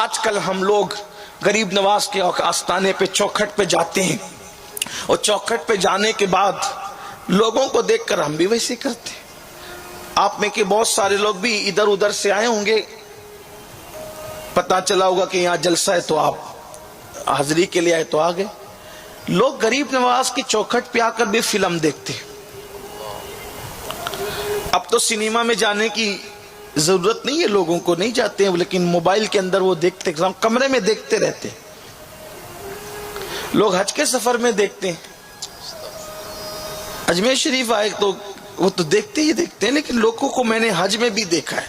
آج کل ہم لوگ غریب نواز کے آستانے پہ چوکھٹ پہ جاتے ہیں اور چوکھٹ پہ جانے کے بعد لوگوں کو دیکھ کر ہم بھی ویسے کرتے ہیں۔ آپ میں کہ بہت سارے لوگ بھی ادھر ادھر سے آئے ہوں گے، پتا چلا ہوگا کہ یہاں جلسہ ہے تو آپ حاضری کے لیے آئے تو آ گئے۔ لوگ غریب نواز کی چوکھٹ پہ آ کر بھی فلم دیکھتے ہیں۔ اب تو سنیما میں جانے کی ضرورت نہیں ہے، لوگوں کو نہیں جاتے ہیں، لیکن موبائل کے اندر وہ دیکھتے، کمرے میں دیکھتے رہتے ہیں۔ لوگ حج کے سفر میں دیکھتے ہیں، اجمیر شریف آئے تو وہ تو دیکھتے ہی دیکھتے ہیں، لیکن لوگوں کو میں نے حج میں بھی دیکھا ہے،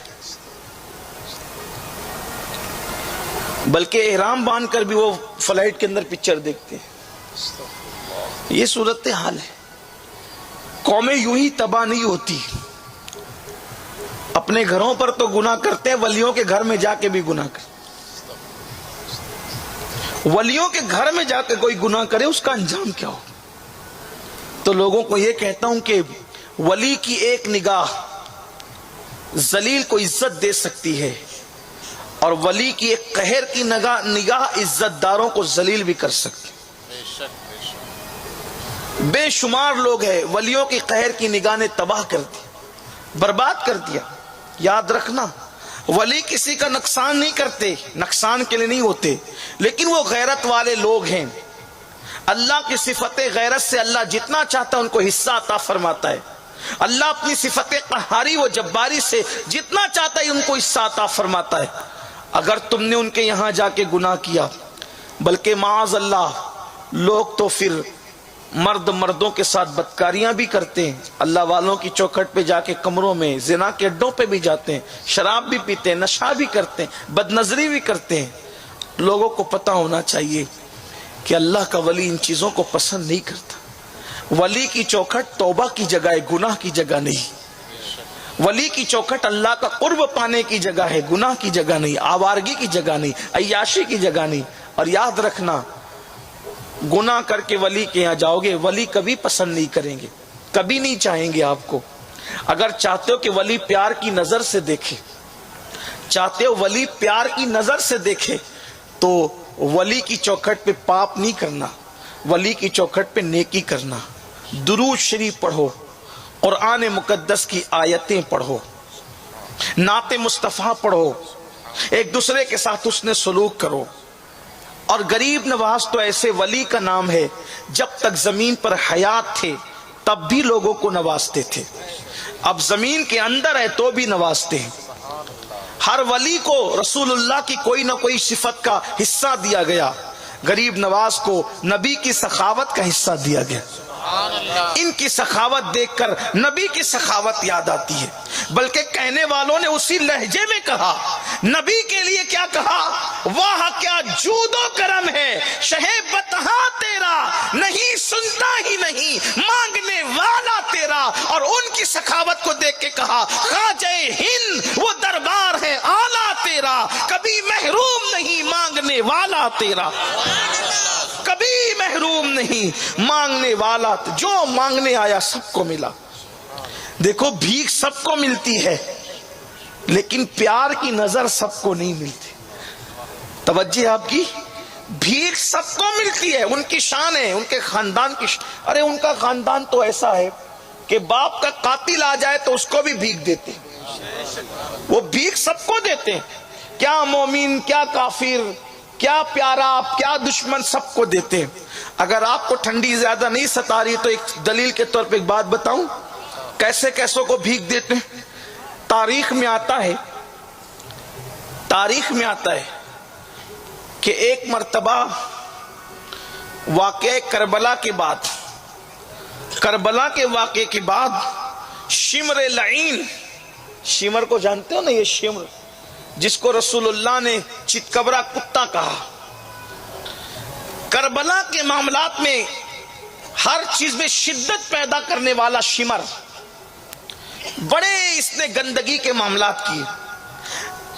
بلکہ احرام باندھ کر بھی وہ فلائٹ کے اندر پکچر دیکھتے ہیں۔ یہ صورتحال ہے۔ قومیں یوں ہی تباہ نہیں ہوتی، اپنے گھروں پر تو گناہ کرتے ہیں، ولیوں کے گھر میں جا کے بھی گناہ کرتے۔ ولیوں کے گھر میں جا کے کوئی گناہ کرے اس کا انجام کیا ہو؟ تو لوگوں کو یہ کہتا ہوں کہ ولی کی ایک نگاہ ذلیل کو عزت دے سکتی ہے، اور ولی کی ایک قہر کی نگاہ عزت داروں کو ذلیل بھی کر سکتی ہے۔ بے شمار لوگ ہیں ولیوں کی قہر کی نگاہ نے تباہ کر دیا، برباد کر دیا۔ یاد رکھنا، ولی کسی کا نقصان نہیں کرتے، نقصان کے لیے نہیں ہوتے، لیکن وہ غیرت والے لوگ ہیں۔ اللہ کی صفت غیرت سے اللہ جتنا چاہتا ہے ان کو حصہ عطا فرماتا ہے۔ اللہ اپنی صفت قہاری و جباری سے جتنا چاہتا ہے ان کو حصہ عطا فرماتا ہے۔ اگر تم نے ان کے یہاں جا کے گناہ کیا، بلکہ معاذ اللہ لوگ تو پھر مردوں کے ساتھ بدکاریاں بھی کرتے ہیں، اللہ والوں کی چوکھٹ پہ جا کے کمروں میں زنا کے اڈوں پہ بھی جاتے ہیں، شراب بھی پیتے ہیں، نشہ بھی کرتے ہیں، بد نظری بھی کرتے ہیں۔ لوگوں کو پتہ ہونا چاہیے کہ اللہ کا ولی ان چیزوں کو پسند نہیں کرتا۔ ولی کی چوکھٹ توبہ کی جگہ ہے، گناہ کی جگہ نہیں۔ ولی کی چوکھٹ اللہ کا قرب پانے کی جگہ ہے، گناہ کی جگہ نہیں، آوارگی کی جگہ نہیں، عیاشی کی جگہ نہیں۔ اور یاد رکھنا، گناہ کر کے ولی کے یہاں جاؤ گے، ولی کبھی پسند نہیں کریں گے، کبھی نہیں چاہیں گے آپ کو۔ اگر چاہتے ہو کہ ولی پیار کی نظر سے دیکھے، چاہتے ہو ولی پیار کی نظر سے دیکھے، تو ولی کی چوکھٹ پہ پاپ نہیں کرنا، ولی کی چوکھٹ پہ نیکی کرنا۔ درود شریف پڑھو، قرآن مقدس کی آیتیں پڑھو، نعت مصطفیٰ پڑھو، ایک دوسرے کے ساتھ حسن سلوک کرو۔ اور غریب نواز تو ایسے ولی کا نام ہے، جب تک زمین پر حیات تھے تب بھی لوگوں کو نوازتے تھے، اب زمین کے اندر ہے تو بھی نوازتے ہیں۔ ہر ولی کو رسول اللہ کی کوئی نہ کوئی صفت کا حصہ دیا گیا، غریب نواز کو نبی کی سخاوت کا حصہ دیا گیا۔ ان کی سخاوت دیکھ کر نبی کی سخاوت یاد آتی ہے، بلکہ کہنے والوں نے اسی لہجے میں کہا، نبی کے لیے کیا کہا، واہ کیا جود و کرم ہے شہ بتہا تیرا، نہیں سنتا ہی نہیں مانگنے والا تیرا۔ اور ان کی سخاوت کو دیکھ کے کہا، خواجہ ہند وہ دربار ہے اعلیٰ تیرا، کبھی محروم نہیں مانگنے والا تیرا، کبھی محروم نہیں مانگنے والا، جو مانگنے آیا سب کو ملا۔ دیکھو بھیک سب کو ملتی ہے، لیکن پیار کی نظر سب کو نہیں ملتی۔ توجہ آپ کی، بھیک سب کو ملتی ہے، ان کی شان ہے، ان کے خاندان کی ارے ان کا خاندان تو ایسا ہے کہ باپ کا قاتل آ جائے تو اس کو بھی بھیک دیتے ہیں، وہ بھیک سب کو دیتے ہیں، کیا مومن کیا کافر، کیا پیارا کیا دشمن، سب کو دیتے ہیں۔ اگر آپ کو ٹھنڈی زیادہ نہیں ستا رہی تو ایک دلیل کے طور پہ ایک بات بتاؤں، کیسے کیسوں کو بھیک دیتے ہیں۔ تاریخ میں آتا ہے کہ ایک مرتبہ واقعہ کربلا کے واقعے کے بعد شمر لعین، شمر کو جانتے ہو نا، یہ شمر جس کو رسول اللہ نے چتکبرا کتا کہا، کربلا کے معاملات میں ہر چیز میں شدت پیدا کرنے والا شمر، بڑے اس نے گندگی کے معاملات کیے۔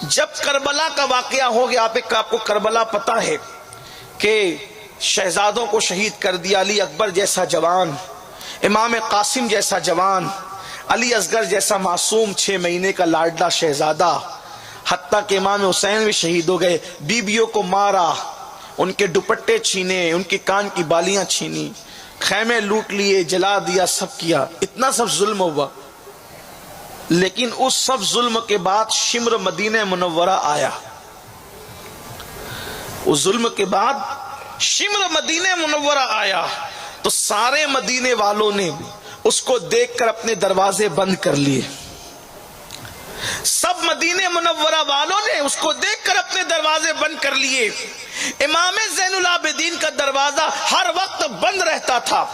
جب کربلا کا واقعہ ہو گیا، آپ کو کربلا پتہ ہے کہ شہزادوں کو شہید کر دیا، علی اکبر جیسا جوان، امام قاسم جیسا جوان، علی اصغر جیسا معصوم 6 مہینے کا لاڈلا شہزادہ، حتیٰ کہ امام حسین بھی شہید ہو گئے، بیویوں کو مارا، ان کے دوپٹے چھینے، ان کی کان کی بالیاں چھینی، خیمے لوٹ لیے، جلا دیا، سب کیا، اتنا سب ظلم ہوا۔ لیکن اس سب ظلم کے بعد شمر مدینہ منورہ آیا، اس ظلم کے بعد شمر مدینہ منورہ آیا تو سارے مدینے والوں نے اس کو دیکھ کر اپنے دروازے بند کر لیے، سب مدینہ منورہ والوں نے اس کو دیکھ کر اپنے دروازے بند کر لیے۔ امام زین العابدین کا دروازہ ہر وقت بند رہتا تھا،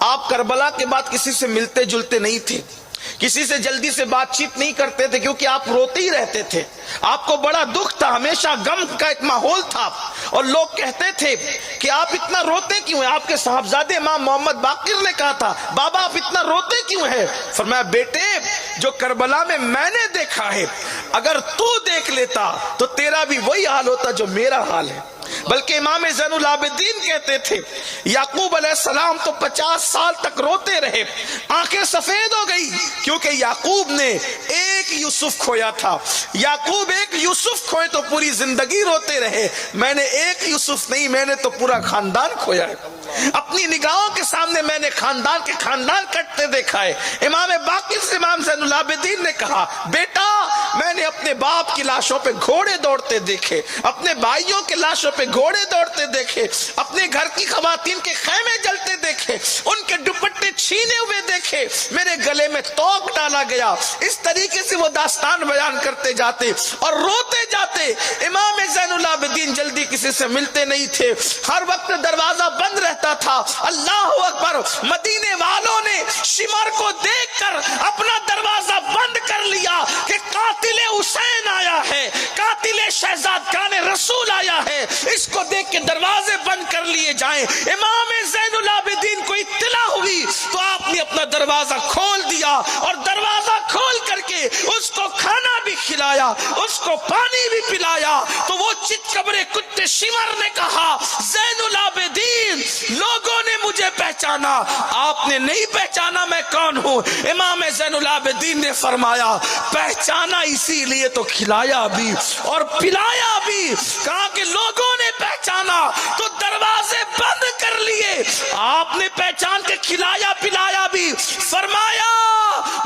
آپ کربلا کے بعد کسی سے ملتے جلتے نہیں تھے، کسی سے جلدی سے بات چیت نہیں کرتے تھے، کیونکہ آپ روتے ہی رہتے تھے، آپ کو بڑا دکھ تھا، ہمیشہ غم کا ایک ماحول تھا، اور لوگ کہتے تھے کہ آپ اتنا روتے کیوں ہیں؟ آپ کے صاحبزادے امام محمد باقر نے کہا تھا، بابا آپ اتنا روتے کیوں ہیں؟ فرمایا بیٹے جو کربلا میں نے دیکھا ہے، اگر تو دیکھ لیتا تو تیرا بھی وہی حال ہوتا جو میرا حال ہے۔ بلکہ امام زین العابدین کہتے تھے یعقوب علیہ السلام تو 50 سال تک روتے رہے، آنکھیں سفید ہو گئی، کیونکہ یعقوب نے ایک یوسف کھویا تھا، یعقوب ایک یوسف کھوئے تو پوری زندگی روتے رہے، میں نے ایک یوسف نہیں، میں نے تو پورا خاندان کھویا ہے، اپنی نگاہوں کے سامنے میں نے خاندان کے خاندان کٹتے دیکھا ہے۔ امام باقر سے امام زین العابدین نے کہا بیٹا میں نے اپنے باپ کی لاشوں پہ گھوڑے دوڑتے دیکھے، اپنے بھائیوں کے لاشوں پہ گھوڑے دوڑتے دیکھے، اپنے گھر کی خواتین کے خیمے جلتے دیکھے، ان کے دوپٹے چھینے ہوئے دیکھے، میرے گلے میں توق ڈالا گیا۔ اس طریقے سے وہ داستان بیان کرتے جاتے اور روتے جاتے۔ امام زین العابدین جلدی کسی سے ملتے نہیں تھے، ہر وقت دروازہ بند رہتا تھا۔ اللہ اکبر، مدینے والوں نے شمر کو دیکھ کر اپنا دروازہ بند کر لیا کہ قاتل حسین آیا ہے، قاتل شہزادگان رسول آیا ہے، اس کو دیکھ کے دروازے بند کر لیے جائیں۔ امام زین العابدین کو اطلاع ہوئی تو آپ نے اپنا دروازہ کھول دیا، اور دروازہ کھول کر کے اس کو کھانا بھی کھلایا، اس کو پانی بھی پلایا۔ تو وہ چت قبرے کتے شمر نے کہا زین العابدین لوگوں نے مجھے پہچانا، آپ نے نہیں پہچانا میں کون ہوں۔ امام زین العابدین نے فرمایا پہچانا اسی لیے تو کھلایا بھی اور پلایا بھی، کہا کہ لوگوں نے پہچانا تو دروازے بند کر لیے، آپ نے پہچان کے کھلایا پلایا بھی۔ فرمایا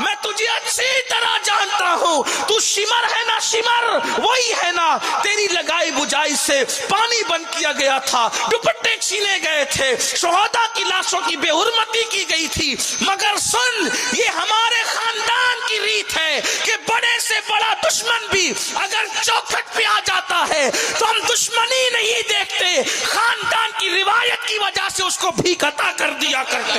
میں تجھے اچھی طرح جانتا ہوں، تو شمر ہے نا، شمر وہی ہے نا، تیری لگائی بجائی سے پانی بند کیا گیا تھا، دوپٹے چھینے گئے تھے، شہداء کی لاشوں کی بے حرمتی کی گئی تھی، مگر سن یہ ہمارے خاندان کی ریت ہے کہ بڑے سے بڑا دشمن بھی اگر چوکھٹ پہ آ جاتا ہے تو ہم دشمنی نہیں دیکھتے، خاندان کی روایت کی وجہ سے اس کو بھیک عطا کر دیا کرتے۔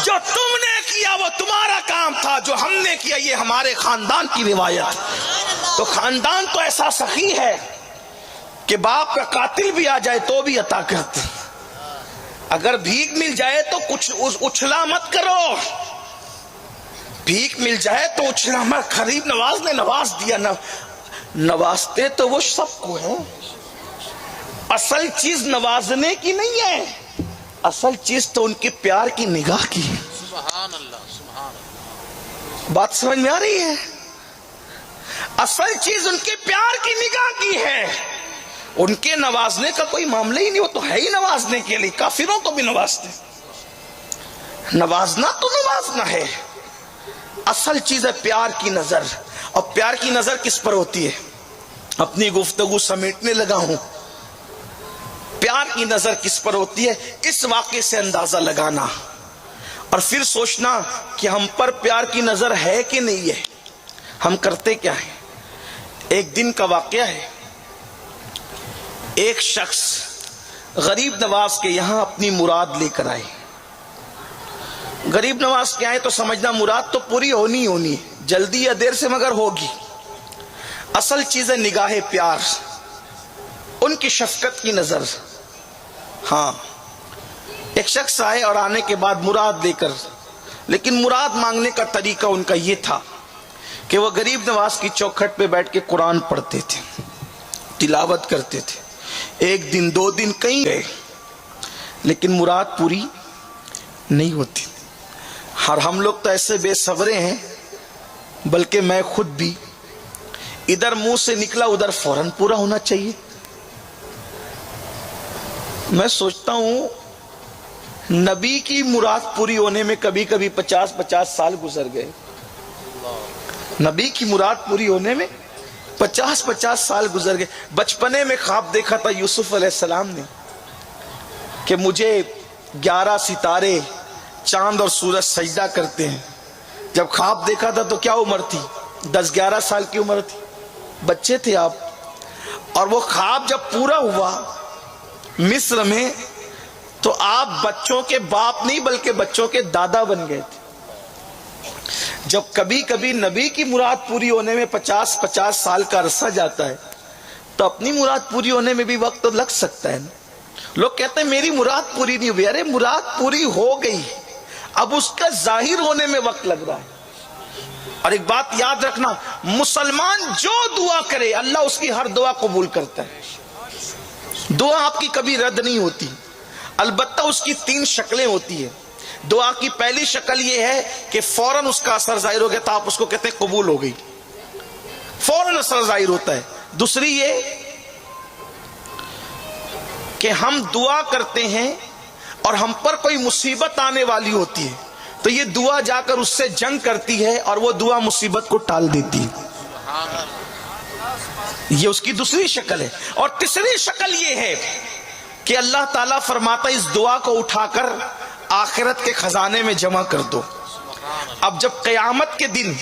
جو تم نے کیا وہ تمہارا کام تھا، جو ہم نے کیا یہ ہمارے خاندان کی روایت۔ تو خاندان تو ایسا سخی ہے کہ باپ کا قاتل بھی آ جائے تو بھی عطا کرتے، اگر بھیک مل جائے تو کچھ اچھلا مت کرو، بھیک مل جائے تو اچھلا مت۔ غریب نواز نے نواز دیا، نوازتے تو وہ سب کو ہیں، اصل چیز نوازنے کی نہیں ہے، اصل چیز تو ان کے پیار کی نگاہ کی ہے۔ سبحان اللہ، سبحان اللہ۔ بات سمجھ میں آ رہی ہے؟ اصل چیز ان کے پیار کی نگاہ کی ہے، ان کے نوازنے کا کوئی معاملہ ہی نہیں، وہ تو ہے ہی نوازنے کے لیے، کافروں کو بھی نوازتے، نوازنا تو نوازنا ہے، اصل چیز ہے پیار کی نظر۔ اور پیار کی نظر کس پر ہوتی ہے؟ اپنی گفتگو سمیٹنے لگا ہوں، پیار کی نظر کس پر ہوتی ہے اس واقعے سے اندازہ لگانا، اور پھر سوچنا کہ ہم پر پیار کی نظر ہے کہ نہیں ہے، ہم کرتے کیا ہیں۔ ایک دن کا واقعہ ہے، ایک شخص غریب نواز کے یہاں اپنی مراد لے کر آئے۔ غریب نواز کے آئے تو سمجھنا مراد تو پوری ہونی ہے، جلدی یا دیر سے مگر ہوگی۔ اصل چیز ہے نگاہ پیار، ان کی شفقت کی نظر۔ ہاں ایک شخص آئے اور آنے کے بعد مراد لے کر، لیکن مراد مانگنے کا طریقہ ان کا یہ تھا کہ وہ غریب نواز کی چوکھٹ پہ بیٹھ کے قرآن پڑھتے تھے، تلاوت کرتے تھے، ایک دن دو دن کہیں گئے لیکن مراد پوری نہیں ہوتی۔ اور ہم لوگ تو ایسے بے صبرے ہیں، بلکہ میں خود بھی ادھر منہ سے نکلا ادھر فوراً پورا ہونا چاہیے. میں سوچتا ہوں نبی کی مراد پوری ہونے میں کبھی کبھی 50 سال گزر گئے. نبی کی مراد پوری ہونے میں 50 سال گزر گئے. بچپنے میں خواب دیکھا تھا یوسف علیہ السلام نے کہ مجھے 11 ستارے چاند اور سورج سجدہ کرتے ہیں. جب خواب دیکھا تھا تو کیا عمر تھی؟ 10-11 سال کی عمر تھی، بچے تھے آپ. اور وہ خواب جب پورا ہوا مصر میں تو آپ بچوں کے باپ نہیں بلکہ بچوں کے دادا بن گئے تھے. جب کبھی کبھی نبی کی مراد پوری ہونے میں 50 سال کا عرصہ جاتا ہے تو اپنی مراد پوری ہونے میں بھی وقت لگ سکتا ہے نا. لوگ کہتے ہیں میری مراد پوری نہیں ہوئی. ارے مراد پوری ہو گئی، اب اس کا ظاہر ہونے میں وقت لگ رہا ہے. اور ایک بات یاد رکھنا، مسلمان جو دعا کرے اللہ اس کی ہر دعا قبول کرتا ہے. دعا آپ کی کبھی رد نہیں ہوتی. البتہ اس کی 3 شکلیں ہوتی ہیں. دعا کی پہلی شکل یہ ہے کہ فوراً اس کا اثر ظاہر ہو گیا تو آپ اس کو کہتے ہیں قبول ہو گئی، فوراً اثر ظاہر ہوتا ہے. دوسری یہ کہ ہم دعا کرتے ہیں اور ہم پر کوئی مصیبت آنے والی ہوتی ہے تو یہ دعا جا کر اس سے جنگ کرتی ہے اور وہ دعا مصیبت کو ٹال دیتی ہے. یہ اس کی دوسری شکل ہے. اور تیسری شکل یہ ہے کہ اللہ تعالیٰ فرماتا ہے اس دعا کو اٹھا کر آخرت کے خزانے میں جمع کر دو. اب جب قیامت کے دن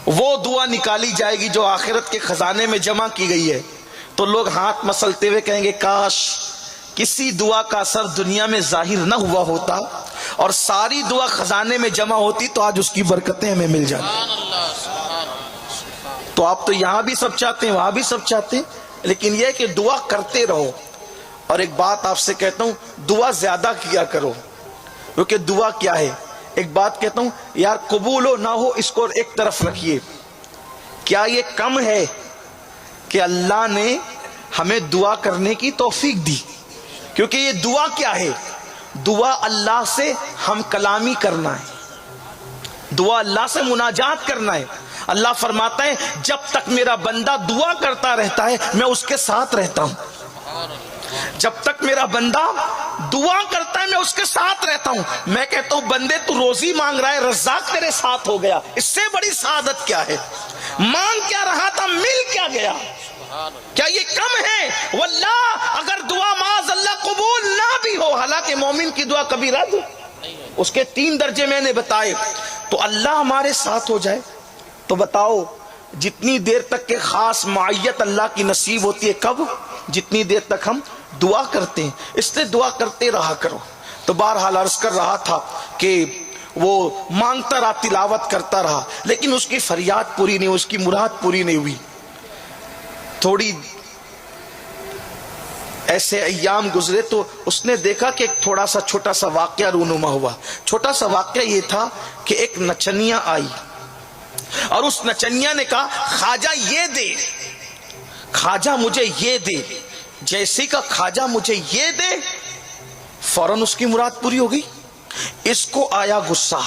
وہ دعا نکالی جائے گی جو آخرت کے خزانے میں جمع کی گئی ہے تو لوگ ہاتھ مسلتے ہوئے کہیں گے کاش کسی دعا کا اثر دنیا میں ظاہر نہ ہوا ہوتا اور ساری دعا خزانے میں جمع ہوتی تو آج اس کی برکتیں ہمیں مل جاتی. تو آپ تو یہاں بھی سب چاہتے ہیں وہاں بھی سب چاہتے ہیں، لیکن یہ کہ دعا کرتے رہو. اور ایک بات آپ سے کہتا ہوں، دعا زیادہ کیا کرو، کیونکہ دعا کیا ہے. ایک بات کہتا ہوں یار، قبول ہو نہ ہو اس کو ایک طرف رکھیے. کیا یہ کم ہے کہ اللہ نے ہمیں دعا کرنے کی توفیق دی؟ کیونکہ یہ دعا کیا ہے؟ دعا اللہ سے ہم کلامی کرنا ہے، دعا اللہ سے مناجات کرنا ہے. اللہ فرماتا ہے جب تک میرا بندہ دعا کرتا رہتا ہے میں اس کے ساتھ رہتا ہوں. جب تک میرا بندہ دعا کرتا ہے میں اس کے ساتھ رہتا ہوں. میں کہتا ہوں بندے تو روزی مانگ رہا ہے، رزاق تیرے ساتھ ہو گیا، اس سے بڑی سعادت کیا ہے؟ مانگ کیا رہا تھا مل کیا گیا؟ کیا یہ کم ہے؟ واللہ اگر دعا معاذ اللہ قبول نہ بھی ہو، حالانکہ مومن کی دعا کبھی رد، اس کے 3 درجے میں نے بتائے، تو اللہ ہمارے ساتھ ہو جائے تو بتاؤ جتنی دیر تک کہ خاص معیت اللہ کی نصیب ہوتی ہے، کب؟ جتنی دیر تک ہم دعا کرتے ہیں. اس لیے دعا کرتے رہا کرو. تو بہرحال عرض کر رہا تھا کہ وہ مانگتا رہا، تلاوت کرتا رہا، لیکن اس کی فریاد پوری نہیں، اس کی مراد پوری نہیں ہوئی. تھوڑی ایسے ایام گزرے تو اس نے دیکھا کہ ایک تھوڑا سا چھوٹا سا واقعہ رونما ہوا. چھوٹا سا واقعہ یہ تھا کہ ایک نچنیا آئی اور اس نچنیا نے کہا خواجہ یہ دے، خواجہ مجھے یہ دے. جیسے کا خواجہ مجھے یہ دے فوراً اس کی مراد پوری ہو گئی. اس کو آیا غصہ.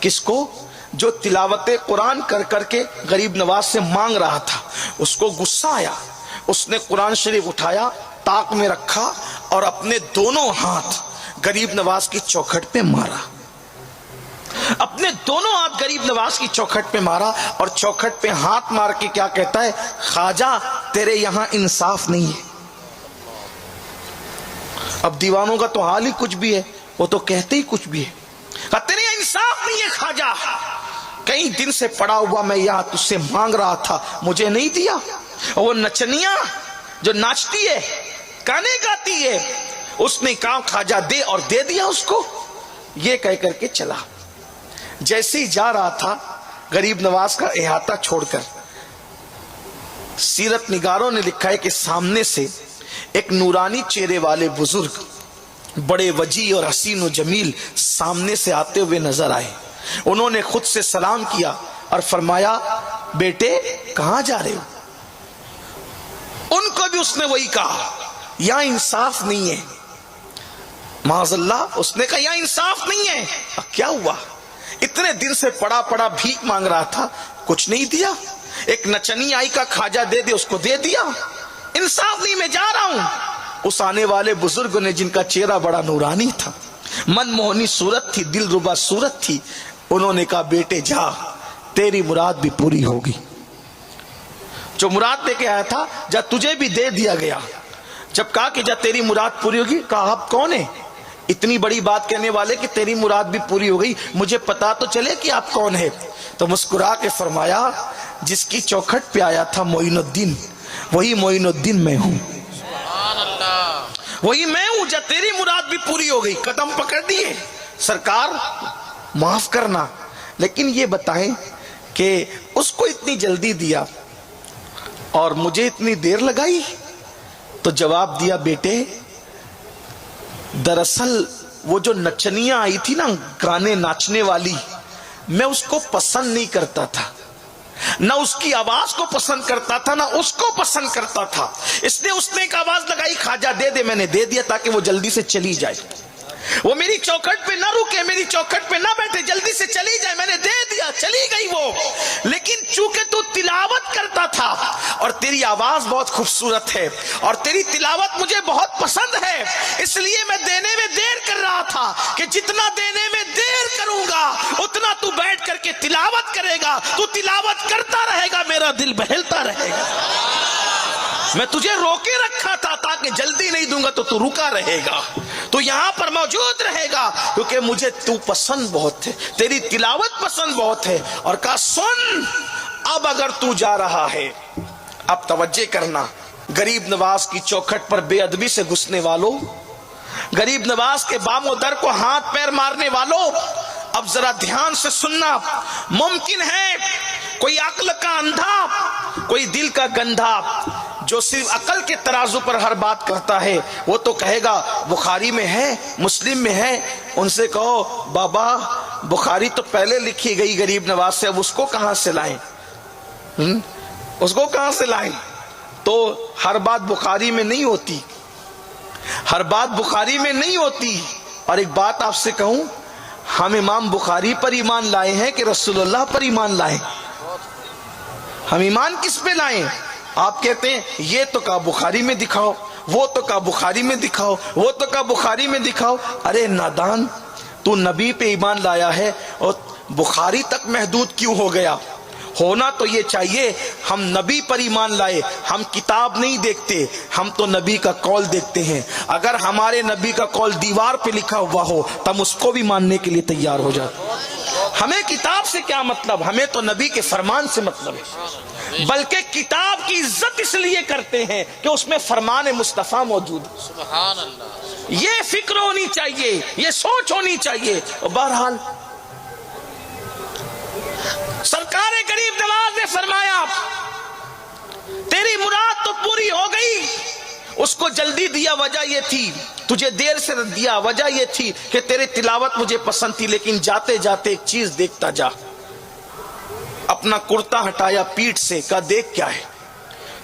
کس کو؟ جو تلاوت قرآن کر کر کے غریب نواز سے مانگ رہا تھا، اس کو غصہ آیا. اس نے قرآن شریف اٹھایا، طاق میں رکھا اور اپنے دونوں ہاتھ غریب نواز کی چوکھٹ پہ مارا. اپنے دونوں ہاتھ غریب نواز کی چوکھٹ پہ مارا اور چوکھٹ پہ ہاتھ مار کے کیا کہتا ہے؟ خواجہ تیرے یہاں انصاف نہیں ہے. اب دیوانوں کا تو حال ہی کچھ بھی ہے، وہ تو کہتے ہی کچھ بھی ہے. تیرے یہاں انصاف نہیں ہے خواجہ، کئی دن سے پڑا ہوا میں یہاں تجھ سے مانگ رہا تھا، مجھے نہیں دیا. وہ نچنیا جو ناچتی ہے، گانے گاتی ہے، اس نے کہا خواجہ دے اور دے دیا اس کو. یہ کہہ کر کے چلا. جیسے ہی جا رہا تھا غریب نواز کا احاطہ چھوڑ کر، سیرت نگاروں نے لکھا ہے کہ سامنے سے ایک نورانی چہرے والے بزرگ بڑے وجیح اور حسین و جمیل سامنے سے آتے ہوئے نظر آئے. انہوں نے خود سے سلام کیا اور فرمایا بیٹے کہاں جا رہے ہو؟ ان کو بھی اس نے وہی کہا یہاں انصاف نہیں ہے. معاذ اللہ، اس نے کہا یہاں انصاف نہیں ہے. کیا ہوا؟ اتنے دن سے پڑا پڑا بھیک مانگ رہا تھا، کچھ نہیں دیا. ایک نچنی آئی کا کھاجا دے دے، اس کو دے دیا، انصاف نہیں، میں جا رہا ہوں۔ اس آنے والے بزرگ نے، جن کا چہرہ بڑا نورانی تھا، من موہنی صورت تھی، دل ربا صورت تھی، انہوں نے کہا بیٹے جا، تیری مراد بھی پوری ہوگی۔ جو مراد دے کے آیا تھا، جا تجھے بھی دے دیا گیا۔ جب کہا کہ جا تیری مراد پوری ہوگی، کہا آپ کون ہیں اتنی بڑی بات کہنے والے کہ تیری مراد بھی پوری ہو گئی، مجھے پتا تو چلے کہ آپ کون ہیں۔ تو مسکرا کے فرمایا جس کی چوکھٹ پہ آیا تھا معین الدین، وہی معین الدین میں ہوں، سبحان اللہ۔ وہی میں ہوں، جب تیری مراد بھی پوری ہو گئی۔ قدم پکڑ دیے، سرکار معاف کرنا، لیکن یہ بتائیں کہ اس کو اتنی جلدی دیا اور مجھے اتنی دیر لگائی؟ تو جواب دیا بیٹے دراصل وہ جو نچنیاں آئی تھی نا، گانے ناچنے والی، میں اس کو پسند نہیں کرتا تھا، نہ اس کی آواز کو پسند کرتا تھا، نہ اس کو پسند کرتا تھا، اس نے ایک آواز لگائی خواجہ دے دے، میں نے دے دیا تاکہ وہ جلدی سے چلی جائے، وہ میری چوکھٹ پہ نہ رکے، میری چوکھٹ پہ نہ بیٹھے، جلدی سے چلی جائے، میں نے دے دیا، چلی گئی وہ۔ لیکن چونکہ تو تلاوت کرتا تھا اور تیری آواز بہت خوبصورت ہے اور تیری تلاوت مجھے بہت پسند ہے، اس لیے میں دینے میں دیر کر رہا تھا کہ جتنا دینے میں دیر کروں گا اتنا تو بیٹھ کر کے تلاوت کرے گا، تو تلاوت کرتا رہے گا، میرا دل بہلتا رہے گا۔ میں تجھے روکے رکھا تھا تاکہ جلدی نہیں دوں گا تو تو رکا رہے گا، تو یہاں پر موجود رہے گا، کیونکہ مجھے تو پسند بہت ہے، تیری تلاوت پسند بہت ہے۔ اور کہا سن، اب اگر تو جا رہا ہے، اب توجہ کرنا، غریب نواز کی چوکھٹ پر بے ادبی سے گھسنے والوں، غریب نواز کے بام و در کو ہاتھ پیر مارنے والوں، اب ذرا دھیان سے سننا۔ ممکن ہے کوئی عقل کا اندھا، کوئی دل کا گندھا، جو صرف عقل کے ترازو پر ہر بات کرتا ہے، وہ تو کہے گا بخاری میں ہے، مسلم میں ہے۔ ان سے کہو بابا بخاری تو پہلے لکھی گئی غریب نواز سے، اب اس کو کہاں سے لائیں، اس کو کہاں سے لائیں؟ تو ہر بات بخاری میں نہیں ہوتی، ہر بات بخاری میں نہیں ہوتی۔ اور ایک بات آپ سے کہوں، ہم امام بخاری پر ایمان لائے ہیں کہ رسول اللہ پر ایمان لائیں؟ ہم ایمان کس پہ لائیں؟ آپ کہتے ہیں یہ تو کہا بخاری میں دکھاؤ، وہ تو کہا بخاری میں دکھاؤ، وہ تو کہا بخاری میں دکھاؤ۔ ارے نادان، تو نبی پہ ایمان لایا ہے اور بخاری تک محدود کیوں ہو گیا؟ ہونا تو یہ چاہیے ہم نبی پر ایمان لائے، ہم کتاب نہیں دیکھتے، ہم تو نبی کا قول دیکھتے ہیں۔ اگر ہمارے نبی کا قول دیوار پہ لکھا ہوا ہو تو ہم اس کو بھی ماننے کے لیے تیار ہو جاتے۔ ہمیں کتاب سے کیا مطلب، ہمیں تو نبی کے فرمان سے مطلب ہے، بلکہ کتاب کی عزت اس لیے کرتے ہیں کہ اس میں فرمان مصطفیٰ موجود ہے۔ سبحان اللہ۔ یہ فکر ہونی چاہیے، یہ سوچ ہونی چاہیے۔ بہرحال سرکار غریب نواز نے فرمایا تیری مراد تو پوری ہو گئی، اس کو جلدی دیا وجہ یہ تھی، تجھے دیر سے دیا وجہ یہ تھی کہ تیری تلاوت مجھے پسند تھی، لیکن جاتے جاتے ایک چیز دیکھتا جا۔ اپنا کرتا ہٹایا پیٹھ سے، کہا دیکھ کیا ہے؟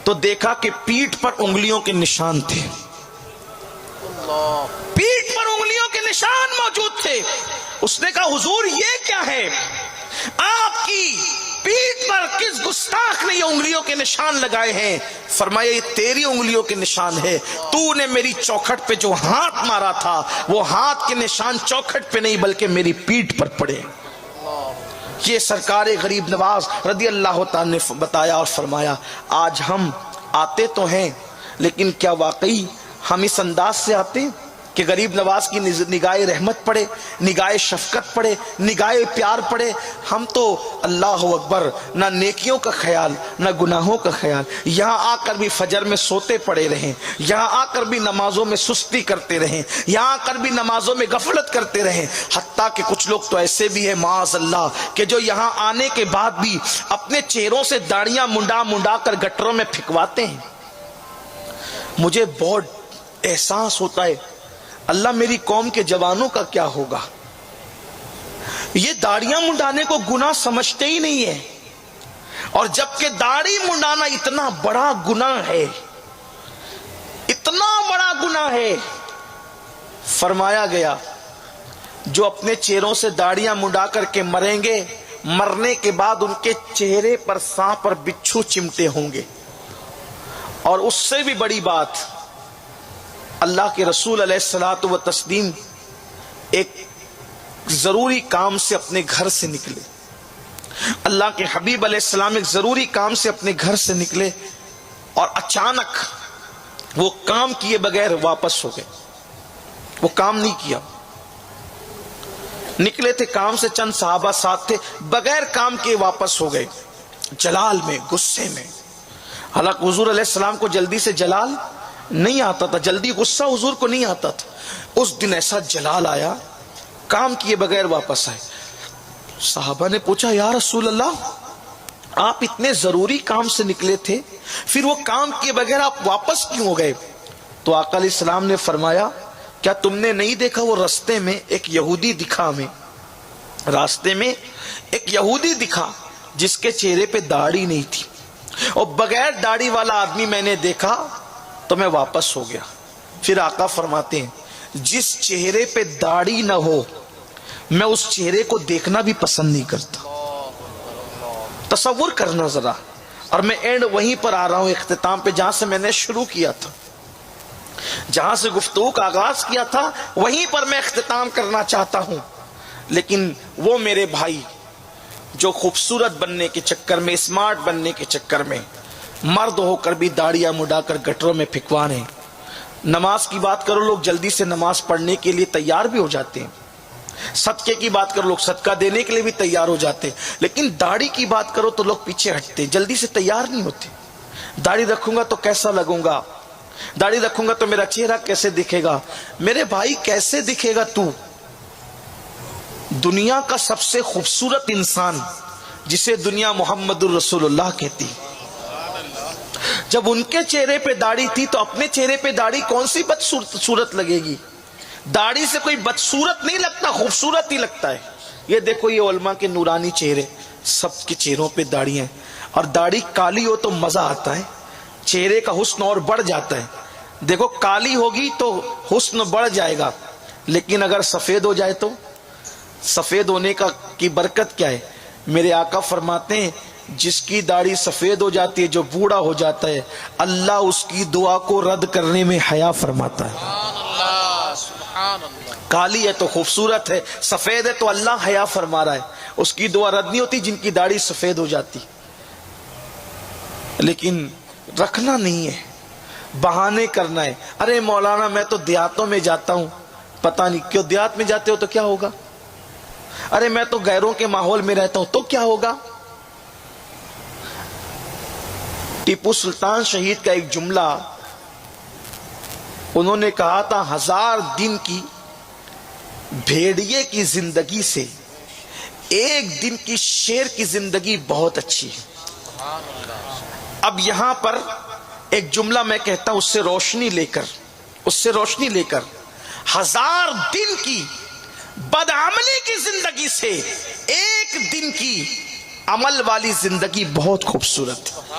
تو دیکھا کہ پیٹھ پر انگلیوں کے نشان تھے، پیٹھ پر انگلیوں کے نشان موجود تھے۔ اس نے کہا حضور یہ کیا ہے؟ آپ کی پیٹھ پر کس گستاخ نے یہ انگلیوں کے نشان لگائے ہیں؟ فرمایا یہ تیری انگلیوں کے نشان ہے، تو نے میری چوکھٹ پہ جو ہاتھ مارا تھا وہ ہاتھ کے نشان چوکھٹ پہ نہیں بلکہ میری پیٹھ پر پڑے۔ یہ سرکار غریب نواز رضی اللہ تعالی نے بتایا اور فرمایا آج ہم آتے تو ہیں، لیکن کیا واقعی ہم اس انداز سے آتے ہیں کہ غریب نواز کی نگاہ رحمت پڑے، نگاہ شفقت پڑے، نگاہ پیار پڑے؟ ہم تو اللہ اکبر، نہ نیکیوں کا خیال نہ گناہوں کا خیال، یہاں آ کر بھی فجر میں سوتے پڑے رہیں، یہاں آ کر بھی نمازوں میں سستی کرتے رہیں، یہاں آ کر بھی نمازوں میں غفلت کرتے رہیں۔ حتیٰ کہ کچھ لوگ تو ایسے بھی ہیں معاذ اللہ کہ جو یہاں آنے کے بعد بھی اپنے چہروں سے داڑیاں منڈا منڈا کر گٹروں میں پھینکواتے ہیں۔ مجھے بہت احساس ہوتا ہے اللہ میری قوم کے جوانوں کا کیا ہوگا، یہ داڑیاں منڈانے کو گناہ سمجھتے ہی نہیں ہے، اور جبکہ داڑھی منڈانا اتنا بڑا گناہ ہے، اتنا بڑا گناہ ہے۔ فرمایا گیا جو اپنے چہروں سے داڑیاں منڈا کر کے مریں گے مرنے کے بعد ان کے چہرے پر سانپ اور بچھو چمٹے ہوں گے. اور اس سے بھی بڑی بات، اللہ کے رسول علیہ الصلوۃ والتسلیم ایک ضروری کام سے اپنے گھر سے نکلے. اللہ کے حبیب علیہ السلام ایک ضروری کام سے اپنے گھر سے نکلے اور اچانک وہ کام کیے بغیر واپس ہو گئے. وہ کام نہیں کیا، نکلے تھے کام سے، چند صحابہ ساتھ تھے، بغیر کام کے واپس ہو گئے، جلال میں، غصے میں. حالانکہ حضور علیہ السلام کو جلدی سے جلال نہیں آتا تھا، جلدی غصہ حضور کو نہیں آتا تھا. اس دن ایسا جلال آیا، کام کیے بغیر واپس آئے. صحابہ نے پوچھا یا رسول اللہ، آپ اتنے ضروری کام سے نکلے تھے، پھر وہ کام کیے بغیر آپ واپس کیوں ہو گئے؟ تو آقا علیہ السلام نے فرمایا کیا تم نے نہیں دیکھا وہ راستے میں ایک یہودی دکھا ہمیں، راستے میں ایک یہودی دکھا جس کے چہرے پہ داڑھی نہیں تھی، اور بغیر داڑھی والا آدمی میں نے دیکھا تو میں واپس ہو گیا. پھر آقا فرماتے ہیں جس چہرے پہ داڑھی نہ ہو میں اس چہرے کو دیکھنا بھی پسند نہیں کرتا. تصور کرنا ذرا. اور میں اینڈ وہیں پر آ رہا ہوں، اختتام پہ، جہاں سے میں نے شروع کیا تھا، جہاں سے گفتگو کا آغاز کیا تھا وہیں پر میں اختتام کرنا چاہتا ہوں. لیکن وہ میرے بھائی جو خوبصورت بننے کے چکر میں، اسمارٹ بننے کے چکر میں مرد ہو کر بھی داڑیاں مڈا کر گٹروں میں پھینکوا رہے ہیں. نماز کی بات کرو، لوگ جلدی سے نماز پڑھنے کے لیے تیار بھی ہو جاتے ہیں. صدقے کی بات کرو، لوگ صدقہ دینے کے لیے بھی تیار ہو جاتے ہیں. لیکن داڑھی کی بات کرو تو لوگ پیچھے ہٹتے، جلدی سے تیار نہیں ہوتے. داڑھی رکھوں گا تو کیسا لگوں گا، داڑھی رکھوں گا تو میرا چہرہ کیسے دکھے گا. میرے بھائی کیسے دکھے گا تو؟ دنیا کا سب سے خوبصورت انسان جسے دنیا محمد الرسول اللہ کہتی، جب ان کے چہرے پہ داڑھی تھی تو اپنے چہرے پہ داڑھی کون سی بدصورت لگے گی؟ داڑھی سے کوئی بدصورت نہیں لگتا، خوبصورت ہی لگتا ہے. یہ دیکھو یہ علماء کے نورانی چہرے، سب کے چہروں پہ داڑھی ہیں. اور داڑھی کالی ہو تو مزہ آتا ہے، چہرے کا حسن اور بڑھ جاتا ہے. دیکھو کالی ہوگی تو حسن بڑھ جائے گا، لیکن اگر سفید ہو جائے تو سفید ہونے کی برکت کیا ہے؟ میرے آقا فرماتے ہیں جس کی داڑھی سفید ہو جاتی ہے، جو بوڑھا ہو جاتا ہے، اللہ اس کی دعا کو رد کرنے میں حیا فرماتا ہے. سبحان اللہ، سبحان اللہ. کالی ہے تو خوبصورت ہے، سفید ہے تو اللہ حیا فرما رہا ہے، اس کی دعا رد نہیں ہوتی جن کی داڑھی سفید ہو جاتی. لیکن رکھنا نہیں ہے، بہانے کرنا ہے. ارے مولانا میں تو دیہاتوں میں جاتا ہوں. پتہ نہیں کیوں دیہات میں جاتے ہو تو کیا ہوگا؟ ارے میں تو غیروں کے ماحول میں رہتا ہوں تو کیا ہوگا؟ ٹیپو سلطان شہید کا ایک جملہ انہوں نے کہا تھا، 1000 دن کی بھیڑیے کی زندگی سے ایک دن کی شیر کی زندگی بہت اچھی ہے. اب یہاں پر ایک جملہ میں کہتا ہوں، اس سے روشنی لے کر 1000 دن کی بدعملی کی زندگی سے ایک دن کی عمل والی زندگی بہت خوبصورت ہے.